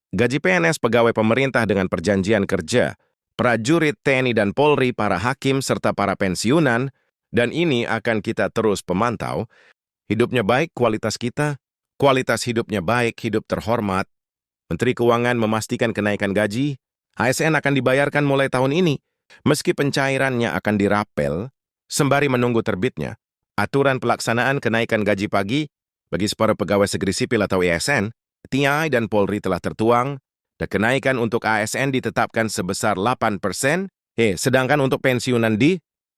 Gaji PNS pegawai pemerintah dengan perjanjian kerja, prajurit TNI dan Polri, para hakim, serta para pensiunan, dan ini akan kita terus pemantau. Hidupnya baik, kualitas hidupnya baik, hidup terhormat. Menteri Keuangan memastikan kenaikan gaji, ASN akan dibayarkan mulai tahun ini, meski pencairannya akan dirapel, sembari menunggu terbitnya aturan pelaksanaan kenaikan gaji pagi bagi separuh pegawai negeri sipil atau ASN, TNI dan Polri telah tertuang, dan kenaikan untuk ASN ditetapkan sebesar 8%, sedangkan untuk pensiunan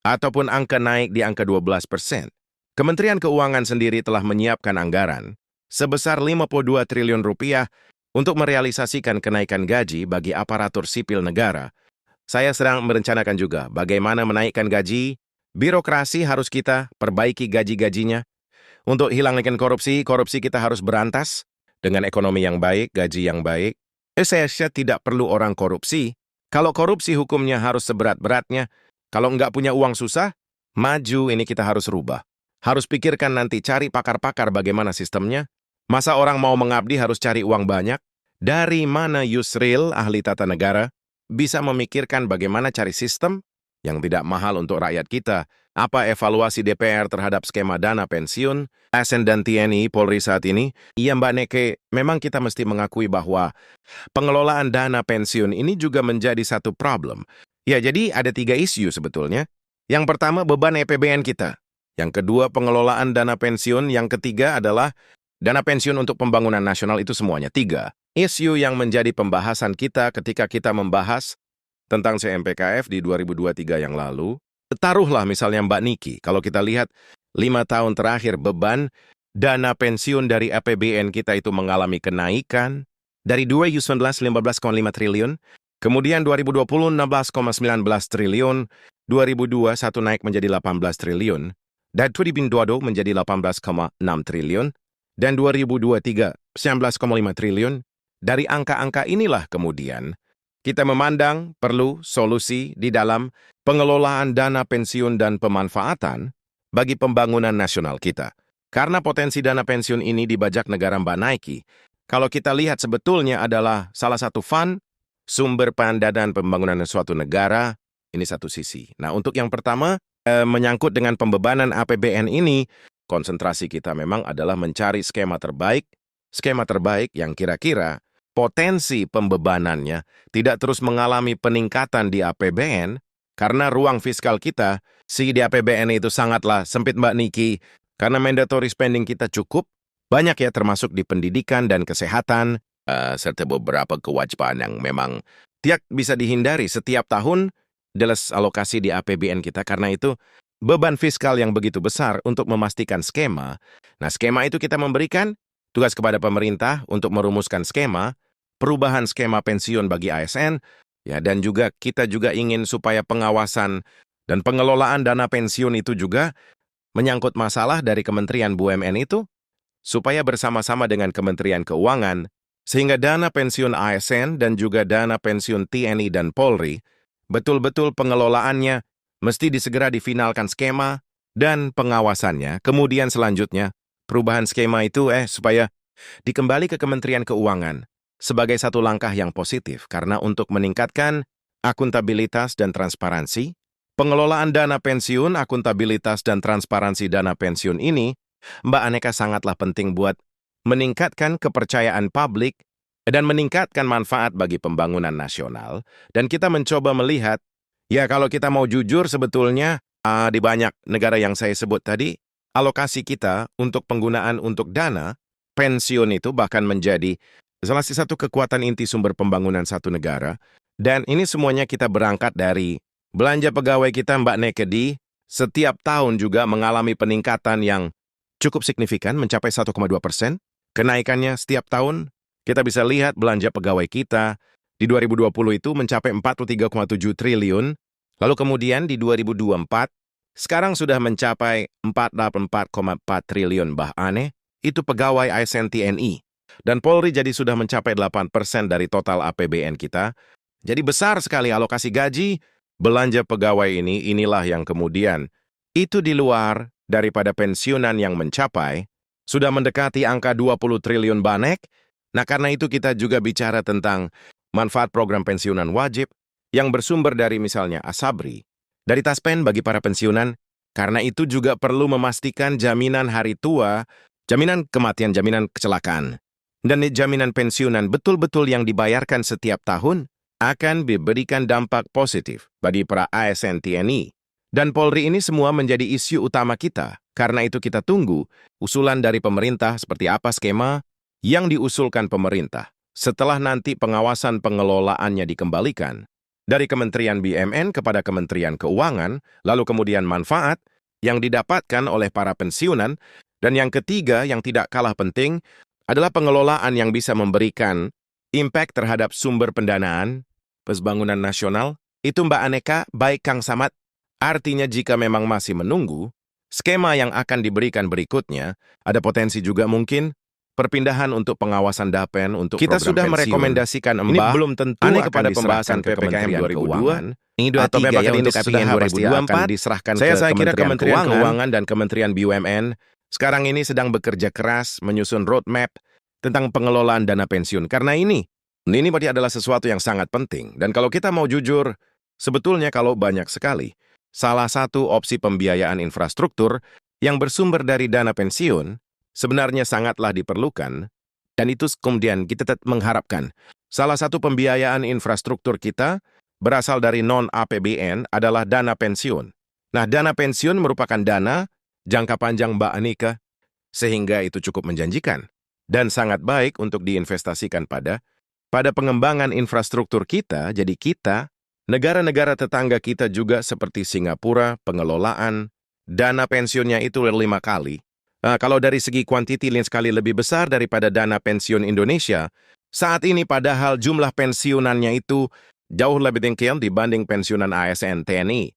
ataupun angka naik di angka 12%. Kementerian Keuangan sendiri telah menyiapkan anggaran sebesar 52 triliun rupiah untuk merealisasikan kenaikan gaji bagi aparatur sipil negara. Saya sedang merencanakan juga bagaimana menaikkan gaji, birokrasi harus kita perbaiki gaji-gajinya. Untuk hilangkan korupsi kita harus berantas dengan ekonomi yang baik, gaji yang baik. Saya tidak perlu orang korupsi. Kalau korupsi hukumnya harus seberat-beratnya. Kalau nggak punya uang susah, maju ini kita harus rubah. Harus pikirkan nanti cari pakar-pakar bagaimana sistemnya. Masa orang mau mengabdi harus cari uang banyak? Dari mana Yusril, ahli tata negara, bisa memikirkan bagaimana cari sistem yang tidak mahal untuk rakyat kita? Apa evaluasi DPR terhadap skema dana pensiun, ASN dan TNI Polri saat ini? Iya Mbak Neke, memang kita mesti mengakui bahwa pengelolaan dana pensiun ini juga menjadi satu problem. Ya, jadi ada 3 isu sebetulnya. Yang pertama, beban APBN kita. Yang kedua, pengelolaan dana pensiun. Yang ketiga adalah dana pensiun untuk pembangunan nasional. Itu semuanya 3 isu yang menjadi pembahasan kita ketika kita membahas tentang CMPKF di 2023 yang lalu. Taruhlah misalnya Mbak Niki, kalau kita lihat 5 tahun terakhir beban dana pensiun dari APBN kita itu mengalami kenaikan dari 2019 15,5 triliun, kemudian 2020 16,19 triliun, 2021 naik menjadi 18 triliun, dan 2022 menjadi 18,6 triliun, dan 2023 19,5 triliun. Dari angka-angka inilah kemudian kita memandang perlu solusi di dalam pengelolaan dana pensiun dan pemanfaatan bagi pembangunan nasional kita. Karena potensi dana pensiun ini dibajak negara Mbak Nike, kalau kita lihat sebetulnya adalah salah satu fund sumber pendanaan pembangunan suatu negara, ini satu sisi. Nah, untuk yang pertama, menyangkut dengan pembebanan APBN ini, konsentrasi kita memang adalah mencari skema terbaik yang kira-kira potensi pembebanannya tidak terus mengalami peningkatan di APBN, karena ruang fiskal kita, di APBN itu sangatlah sempit Mbak Niki, karena mandatory spending kita cukup banyak ya, termasuk di pendidikan dan kesehatan, serta beberapa kewajiban yang memang tidak bisa dihindari setiap tahun jelas alokasi di APBN kita. Karena itu beban fiskal yang begitu besar untuk memastikan skema. Nah, skema itu kita memberikan tugas kepada pemerintah untuk merumuskan skema, perubahan skema pensiun bagi ASN, ya, dan juga kita juga ingin supaya pengawasan dan pengelolaan dana pensiun itu juga menyangkut masalah dari Kementerian BUMN itu, supaya bersama-sama dengan Kementerian Keuangan, sehingga dana pensiun ASN dan juga dana pensiun TNI dan Polri, betul-betul pengelolaannya mesti disegera difinalkan skema dan pengawasannya. Kemudian selanjutnya, perubahan skema itu supaya dikembali ke Kementerian Keuangan sebagai satu langkah yang positif, karena untuk meningkatkan akuntabilitas dan transparansi, pengelolaan dana pensiun, akuntabilitas dan transparansi dana pensiun ini, Mbak Aneka, sangatlah penting buat meningkatkan kepercayaan publik dan meningkatkan manfaat bagi pembangunan nasional. Dan kita mencoba melihat, ya kalau kita mau jujur sebetulnya, di banyak negara yang saya sebut tadi, alokasi kita untuk penggunaan untuk dana pensiun itu bahkan menjadi salah satu kekuatan inti sumber pembangunan satu negara. Dan ini semuanya kita berangkat dari belanja pegawai kita Mbak Nekedi, setiap tahun juga mengalami peningkatan yang cukup signifikan, mencapai 1,2%. Kenaikannya setiap tahun, kita bisa lihat belanja pegawai kita di 2020 itu mencapai 43,7 triliun, lalu kemudian di 2024, sekarang sudah mencapai 44,4 triliun. Aneh, itu pegawai ASN TNI. Dan Polri jadi sudah mencapai 8% dari total APBN kita. Jadi besar sekali alokasi gaji, belanja pegawai inilah yang kemudian itu di luar daripada pensiunan yang mencapai sudah mendekati angka 20 triliun banek, Nah, karena itu kita juga bicara tentang manfaat program pensiunan wajib yang bersumber dari misalnya Asabri, dari Taspen bagi para pensiunan, karena itu juga perlu memastikan jaminan hari tua, jaminan kematian, jaminan kecelakaan, dan jaminan pensiunan betul-betul yang dibayarkan setiap tahun akan diberikan dampak positif bagi para ASN TNI. Dan Polri ini semua menjadi isu utama kita. Karena itu kita tunggu usulan dari pemerintah seperti apa skema yang diusulkan pemerintah setelah nanti pengawasan pengelolaannya dikembalikan dari Kementerian BUMN kepada Kementerian Keuangan, lalu kemudian manfaat yang didapatkan oleh para pensiunan, dan yang ketiga yang tidak kalah penting adalah pengelolaan yang bisa memberikan impact terhadap sumber pendanaan, pembangunan nasional. Itu Mbak Aneka, baik Kang Samad. Artinya jika memang masih menunggu, skema yang akan diberikan berikutnya, ada potensi juga mungkin perpindahan untuk pengawasan Dapen untuk kita sudah merekomendasikan Mbak. Ini belum tentu aneh kepada pembahasan PPKM 2002. Ini 23 atau ya untuk untuk APBN pasti 2024 akan diserahkan saya kira Kementerian Keuangan dan Kementerian BUMN sekarang ini sedang bekerja keras menyusun roadmap tentang pengelolaan dana pensiun. Karena ini berarti adalah sesuatu yang sangat penting. Dan kalau kita mau jujur, sebetulnya kalau banyak sekali salah satu opsi pembiayaan infrastruktur yang bersumber dari dana pensiun sebenarnya sangatlah diperlukan, dan itu kemudian kita tetap mengharapkan. Salah satu pembiayaan infrastruktur kita berasal dari non-APBN adalah dana pensiun. Nah, dana pensiun merupakan dana jangka panjang Mbak Anika, sehingga itu cukup menjanjikan dan sangat baik untuk diinvestasikan pada pengembangan infrastruktur kita. Jadi kita, negara-negara tetangga kita juga seperti Singapura, pengelolaan dana pensiunnya itu 5 kali. Kalau dari segi kuantiti sekali lebih besar daripada dana pensiun Indonesia, saat ini padahal jumlah pensiunannya itu jauh lebih tinggi dibanding pensiunan ASN TNI.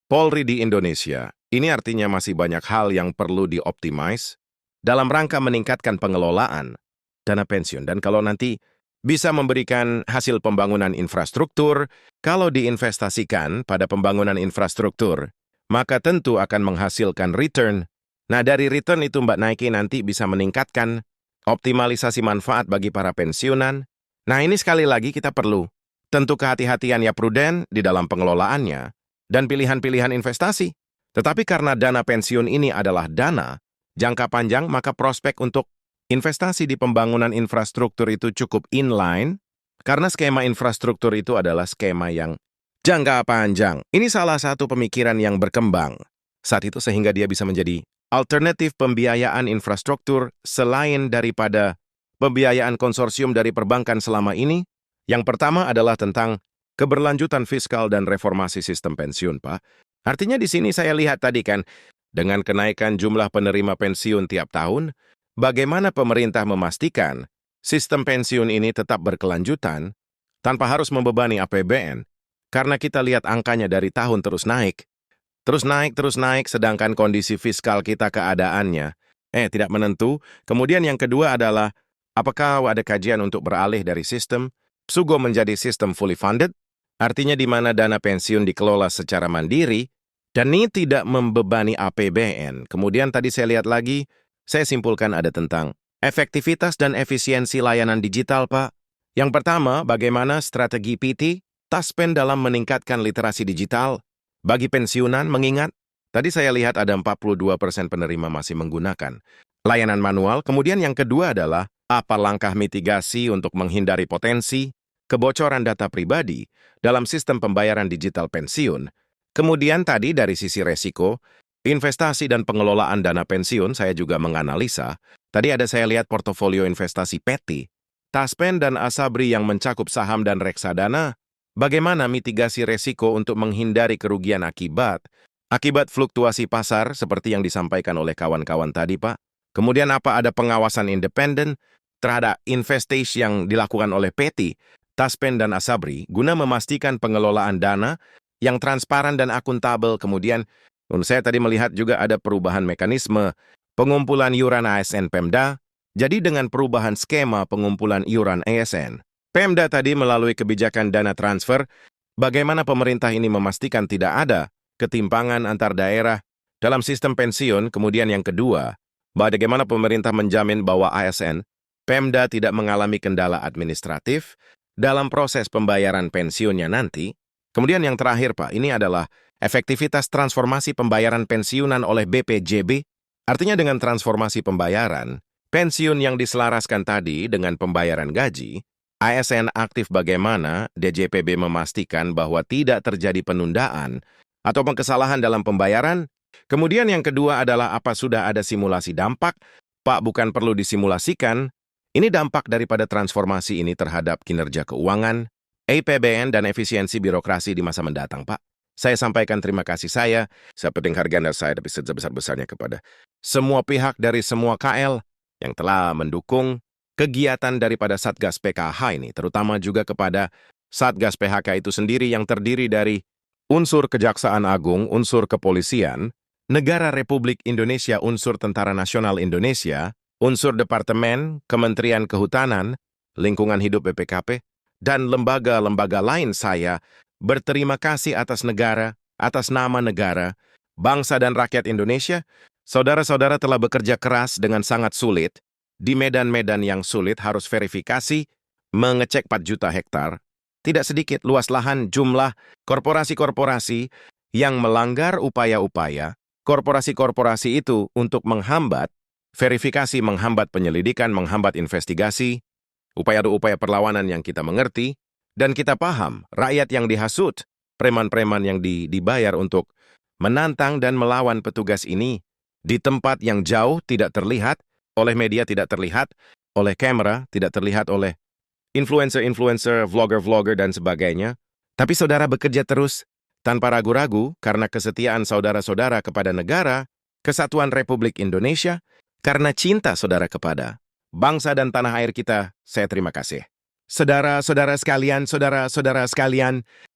Polri di Indonesia, ini artinya masih banyak hal yang perlu dioptimize dalam rangka meningkatkan pengelolaan dana pensiun. Dan kalau nanti bisa memberikan hasil pembangunan infrastruktur, kalau diinvestasikan pada pembangunan infrastruktur, maka tentu akan menghasilkan return. Nah, dari return itu Mbak Naiki nanti bisa meningkatkan optimalisasi manfaat bagi para pensiunan. Nah, ini sekali lagi kita perlu tentu kehati-hatian ya pruden di dalam pengelolaannya dan pilihan-pilihan investasi. Tetapi karena dana pensiun ini adalah dana jangka panjang, maka prospek untuk investasi di pembangunan infrastruktur itu cukup inline, karena skema infrastruktur itu adalah skema yang jangka panjang. Ini salah satu pemikiran yang berkembang saat itu sehingga dia bisa menjadi alternatif pembiayaan infrastruktur selain daripada pembiayaan konsorsium dari perbankan selama ini. Yang pertama adalah tentang keberlanjutan fiskal dan reformasi sistem pensiun, Pak. Artinya di sini saya lihat tadi kan, dengan kenaikan jumlah penerima pensiun tiap tahun, bagaimana pemerintah memastikan sistem pensiun ini tetap berkelanjutan tanpa harus membebani APBN? Karena kita lihat angkanya dari tahun terus naik, sedangkan kondisi fiskal kita keadaannya tidak menentu. Kemudian yang kedua adalah, apakah ada kajian untuk beralih dari sistem PSUGO menjadi sistem fully funded? Artinya di mana dana pensiun dikelola secara mandiri, dan ini tidak membebani APBN. Kemudian tadi saya lihat lagi, saya simpulkan ada tentang efektivitas dan efisiensi layanan digital, Pak. Yang pertama, bagaimana strategi PT Taspen dalam meningkatkan literasi digital bagi pensiunan, mengingat tadi saya lihat ada 42% penerima masih menggunakan layanan manual. Kemudian yang kedua adalah apa langkah mitigasi untuk menghindari potensi kebocoran data pribadi dalam sistem pembayaran digital pensiun. Kemudian tadi dari sisi resiko, investasi dan pengelolaan dana pensiun saya juga menganalisa. Tadi ada saya lihat portofolio investasi PT, Taspen dan Asabri yang mencakup saham dan reksadana. Bagaimana mitigasi resiko untuk menghindari kerugian akibat fluktuasi pasar seperti yang disampaikan oleh kawan-kawan tadi, Pak. Kemudian apa ada pengawasan independen terhadap investasi yang dilakukan oleh PT, Taspen dan Asabri guna memastikan pengelolaan dana yang transparan dan akuntabel. Kemudian saya tadi melihat juga ada perubahan mekanisme pengumpulan iuran ASN Pemda. Jadi dengan perubahan skema pengumpulan iuran ASN Pemda tadi melalui kebijakan dana transfer, bagaimana pemerintah ini memastikan tidak ada ketimpangan antar daerah dalam sistem pensiun. Kemudian yang kedua, bagaimana pemerintah menjamin bahwa ASN Pemda tidak mengalami kendala administratif dalam proses pembayaran pensiunnya nanti. Kemudian yang terakhir, Pak, ini adalah efektivitas transformasi pembayaran pensiunan oleh BPJB. Artinya dengan transformasi pembayaran, pensiun yang diselaraskan tadi dengan pembayaran gaji, ASN aktif bagaimana DJPB memastikan bahwa tidak terjadi penundaan atau kesalahan dalam pembayaran. Kemudian yang kedua adalah apa sudah ada simulasi dampak? Pak, bukan perlu disimulasikan. Ini dampak daripada transformasi ini terhadap kinerja keuangan, APBN, dan efisiensi birokrasi di masa mendatang, Pak. Saya sampaikan terima kasih saya peninghargaan saya tapi sebesar-besarnya kepada semua pihak dari semua KL yang telah mendukung kegiatan daripada Satgas PKH ini, terutama juga kepada Satgas PHK itu sendiri yang terdiri dari unsur Kejaksaan Agung, unsur Kepolisian, Negara Republik Indonesia, unsur Tentara Nasional Indonesia, unsur Departemen, Kementerian Kehutanan, Lingkungan Hidup BPKP, dan lembaga-lembaga lain. Saya berterima kasih atas negara, atas nama negara, bangsa dan rakyat Indonesia. Saudara-saudara telah bekerja keras dengan sangat sulit, di medan-medan yang sulit harus verifikasi, mengecek 4 juta hektar. Tidak sedikit luas lahan jumlah korporasi-korporasi yang melanggar upaya-upaya korporasi-korporasi itu untuk menghambat verifikasi, menghambat penyelidikan, menghambat investigasi, upaya-upaya perlawanan yang kita mengerti, dan kita paham rakyat yang dihasut, preman-preman yang dibayar untuk menantang dan melawan petugas ini di tempat yang jauh tidak terlihat, oleh media tidak terlihat, oleh kamera tidak terlihat, oleh influencer-influencer, vlogger-vlogger, dan sebagainya. Tapi saudara bekerja terus, tanpa ragu-ragu, karena kesetiaan saudara-saudara kepada negara, Kesatuan Republik Indonesia, karena cinta saudara kepada bangsa dan tanah air kita. Saya terima kasih. Saudara-saudara sekalian,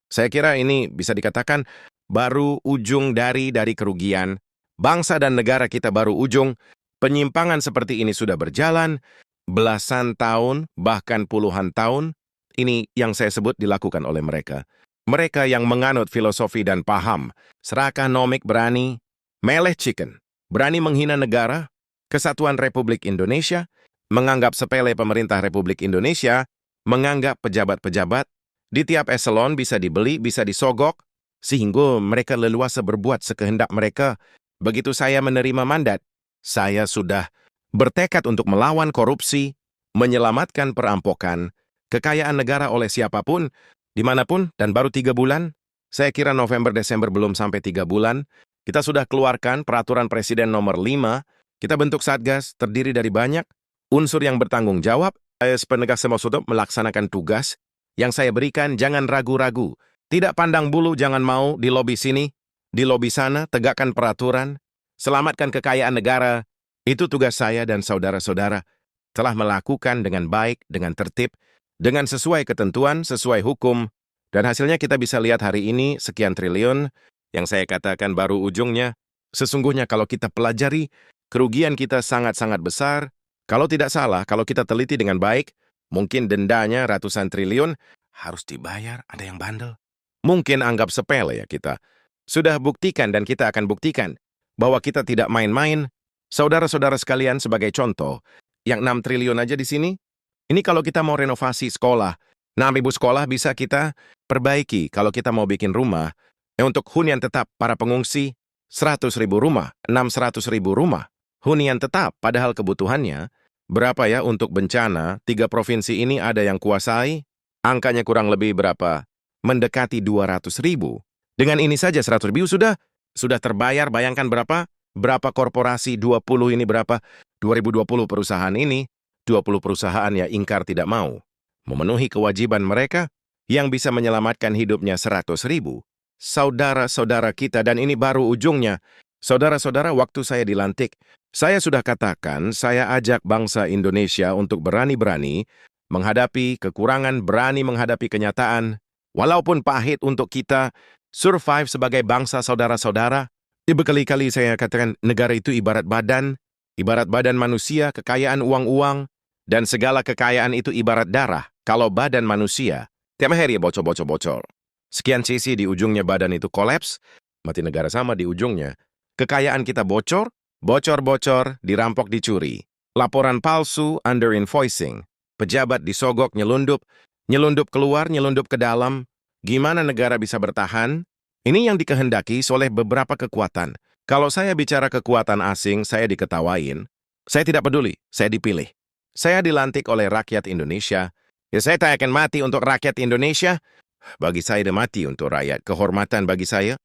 saya kira ini bisa dikatakan baru ujung dari kerugian. Bangsa dan negara kita baru ujung. Penyimpangan seperti ini sudah berjalan belasan tahun, bahkan puluhan tahun. Ini yang saya sebut dilakukan oleh mereka. Mereka yang menganut filosofi dan paham serakah nomik, berani meleh chicken, berani menghina negara, Kesatuan Republik Indonesia, menganggap sepele pemerintah Republik Indonesia, menganggap pejabat-pejabat di tiap eselon bisa dibeli, bisa disogok, sehingga mereka leluasa berbuat sekehendak mereka. Begitu saya menerima mandat, saya sudah bertekad untuk melawan korupsi, menyelamatkan perampokan, kekayaan negara oleh siapapun, dimanapun, dan baru 3 bulan, saya kira November-Desember belum sampai 3 bulan, kita sudah keluarkan peraturan Presiden nomor 5, kita bentuk Satgas, terdiri dari banyak unsur yang bertanggung jawab, penegak semua sudah melaksanakan tugas yang saya berikan. Jangan ragu-ragu, tidak pandang bulu, jangan mau di lobi sini, di lobi sana, tegakkan peraturan, selamatkan kekayaan negara. Itu tugas saya dan saudara-saudara telah melakukan dengan baik, dengan tertib, dengan sesuai ketentuan, sesuai hukum, dan hasilnya kita bisa lihat hari ini sekian triliun yang saya katakan baru ujungnya. Sesungguhnya kalau kita pelajari, kerugian kita sangat-sangat besar. Kalau tidak salah, kalau kita teliti dengan baik, mungkin dendanya ratusan triliun harus dibayar, ada yang bandel. Mungkin anggap sepele ya kita. Sudah buktikan dan kita akan buktikan bahwa kita tidak main-main. Saudara-saudara sekalian, sebagai contoh, yang 6 triliun aja di sini, ini kalau kita mau renovasi sekolah, 6.000 sekolah bisa kita perbaiki. Kalau kita mau bikin rumah, untuk hunian tetap para pengungsi, 100.000 rumah, 600.000 rumah. Hunian tetap, padahal kebutuhannya, berapa ya untuk bencana? 3 provinsi ini ada yang kuasai, angkanya kurang lebih berapa? Mendekati 200.000. Dengan ini saja 100.000 sudah terbayar, bayangkan berapa? Berapa korporasi, 20 ini berapa? 2020 perusahaan ini, 20 perusahaan ya ingkar tidak mau memenuhi kewajiban mereka yang bisa menyelamatkan hidupnya 100.000. Saudara-saudara kita, dan ini baru ujungnya. Saudara-saudara, waktu saya dilantik, saya sudah katakan, saya ajak bangsa Indonesia untuk berani-berani menghadapi kekurangan, berani menghadapi kenyataan, walaupun pahit untuk kita, survive sebagai bangsa. Saudara-saudara, berkali-kali saya katakan negara itu ibarat badan manusia, kekayaan uang-uang, dan segala kekayaan itu ibarat darah. Kalau badan manusia, tiap hari bocor-bocor. Sekian sisi di ujungnya badan itu kolaps, mati negara sama di ujungnya. Kekayaan kita bocor, dirampok, dicuri. laporan palsu, under-invoicing, pejabat disogok, nyelundup keluar, nyelundup ke dalam. Gimana negara bisa bertahan? Ini yang dikehendaki oleh beberapa kekuatan. Kalau saya bicara kekuatan asing, saya diketawain. Saya tidak peduli, saya dipilih. Saya dilantik oleh rakyat Indonesia. Ya saya tak akan mati untuk rakyat Indonesia. Bagi saya dia mati untuk rakyat. Kehormatan bagi saya.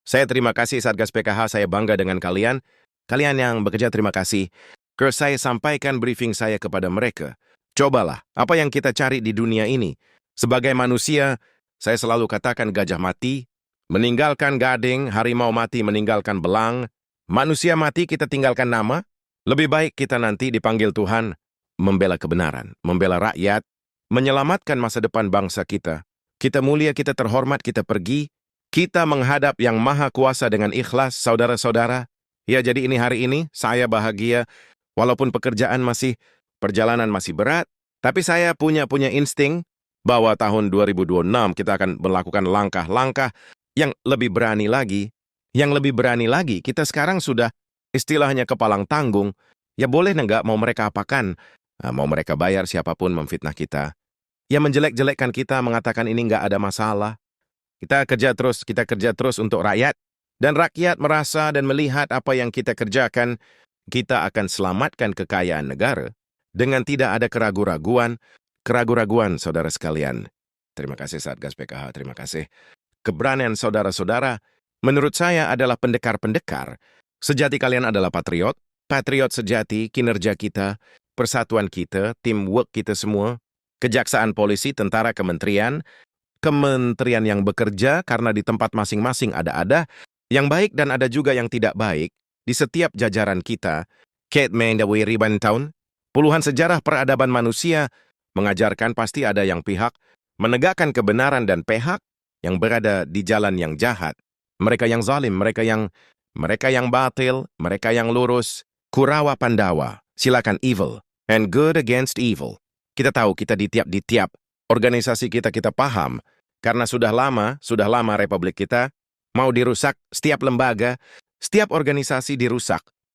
Saya terima kasih Satgas PKH, saya bangga dengan kalian. Kalian yang bekerja terima kasih. Terus saya sampaikan briefing saya kepada mereka. Cobalah, apa yang kita cari di dunia ini. Sebagai manusia, saya selalu katakan gajah mati, meninggalkan gading, harimau mati meninggalkan belang, manusia mati kita tinggalkan nama. Lebih baik kita nanti dipanggil Tuhan, membela kebenaran, membela rakyat, menyelamatkan masa depan bangsa kita. Kita mulia, kita terhormat, kita pergi, kita menghadap yang maha kuasa dengan ikhlas, saudara-saudara. Ya, jadi ini hari ini, saya bahagia, walaupun perjalanan masih berat, tapi saya punya insting bahwa tahun 2026 kita akan melakukan langkah-langkah yang lebih berani lagi. Yang lebih berani lagi, kita sekarang sudah istilahnya kepalang tanggung. Ya boleh nggak mau mereka apakan? Mau mereka bayar siapapun memfitnah kita. Ya menjelek-jelekkan kita, mengatakan ini nggak ada masalah. Kita kerja terus untuk rakyat. Dan rakyat merasa dan melihat apa yang kita kerjakan, kita akan selamatkan kekayaan negara dengan tidak ada keraguan-raguan, saudara sekalian. Terima kasih Satgas PKH, terima kasih. Keberanian saudara-saudara, menurut saya adalah pendekar-pendekar. Sejati kalian adalah patriot sejati, kinerja kita, persatuan kita, teamwork kita semua, kejaksaan, polisi, tentara, kementerian yang bekerja karena di tempat masing-masing ada yang baik dan ada juga yang tidak baik. Di setiap jajaran kita, ribuan tahun, puluhan sejarah peradaban manusia mengajarkan pasti ada yang pihak menegakkan kebenaran dan pihak yang berada di jalan yang jahat. Mereka yang zalim, mereka yang batil, mereka yang lurus. Kurawa Pandawa, silakan evil and good against evil. Kita tahu kita di tiap organisasi kita paham karena sudah lama republik kita mau dirusak, setiap lembaga, setiap organisasi dirusak.